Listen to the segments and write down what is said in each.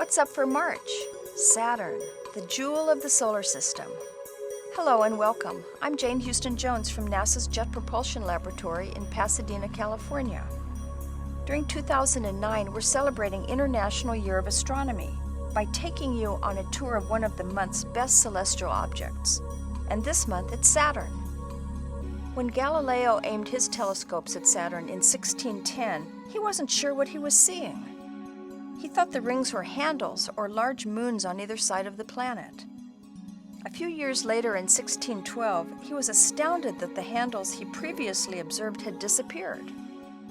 What's up for March? Saturn, the jewel of the solar system. Hello and welcome. I'm Jane Houston Jones from NASA's Jet Propulsion Laboratory in Pasadena, California. During 2009, we're celebrating International Year of Astronomy by taking you on a tour of one of the month's best celestial objects. And this month, it's Saturn. When Galileo aimed his telescopes at Saturn in 1610, he wasn't sure what he was seeing. He thought the rings were handles or large moons on either side of the planet. A few years later in 1612, he was astounded that the handles he previously observed had disappeared.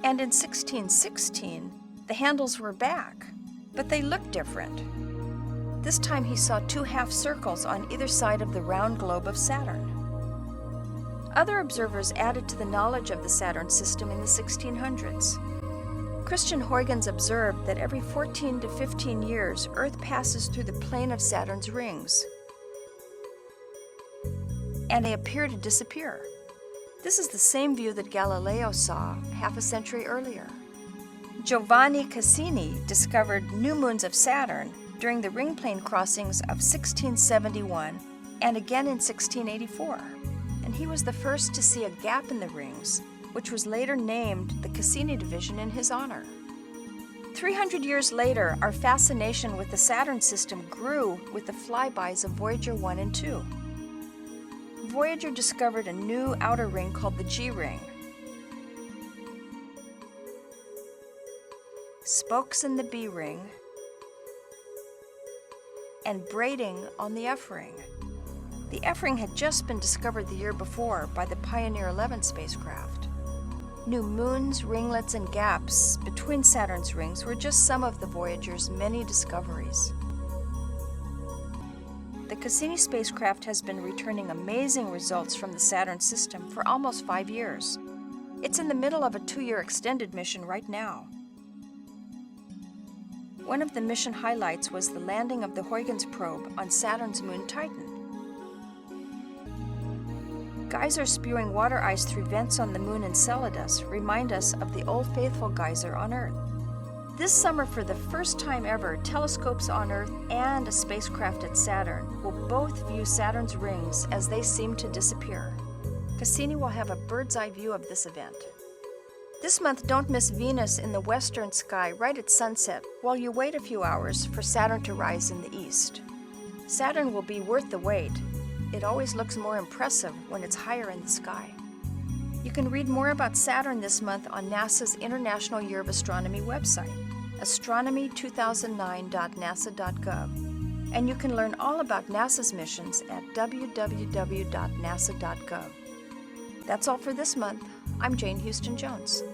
And in 1616, the handles were back, but they looked different. This time he saw two half circles on either side of the round globe of Saturn. Other observers added to the knowledge of the Saturn system in the 1600s. Christian Huygens observed that every 14 to 15 years, Earth passes through the plane of Saturn's rings, and they appear to disappear. This is the same view that Galileo saw half a century earlier. Giovanni Cassini discovered new moons of Saturn during the ring plane crossings of 1671 and again in 1684, and he was the first to see a gap in the rings, which was later named the Cassini division in his honor. 300 years later, our fascination with the Saturn system grew with the flybys of Voyager 1 and 2. Voyager discovered a new outer ring called the G ring. Spokes in the B ring, and braiding on the F ring. The F ring had just been discovered the year before by the Pioneer 11 spacecraft. New moons, ringlets, and gaps between Saturn's rings were just some of the Voyager's many discoveries. The Cassini spacecraft has been returning amazing results from the Saturn system for almost 5 years. It's in the middle of a 2-year extended mission right now. One of the mission highlights was the landing of the Huygens probe on Saturn's moon Titan. Geysers spewing water ice through vents on the moon Enceladus remind us of the Old Faithful geyser on Earth. This summer, for the first time ever, telescopes on Earth and a spacecraft at Saturn will both view Saturn's rings as they seem to disappear. Cassini will have a bird's-eye view of this event. This month, don't miss Venus in the western sky right at sunset while you wait a few hours for Saturn to rise in the east. Saturn will be worth the wait. It always looks more impressive when it's higher in the sky. You can read more about Saturn this month on NASA's International Year of Astronomy website, astronomy2009.nasa.gov. And you can learn all about NASA's missions at www.nasa.gov. That's all for this month. I'm Jane Houston Jones.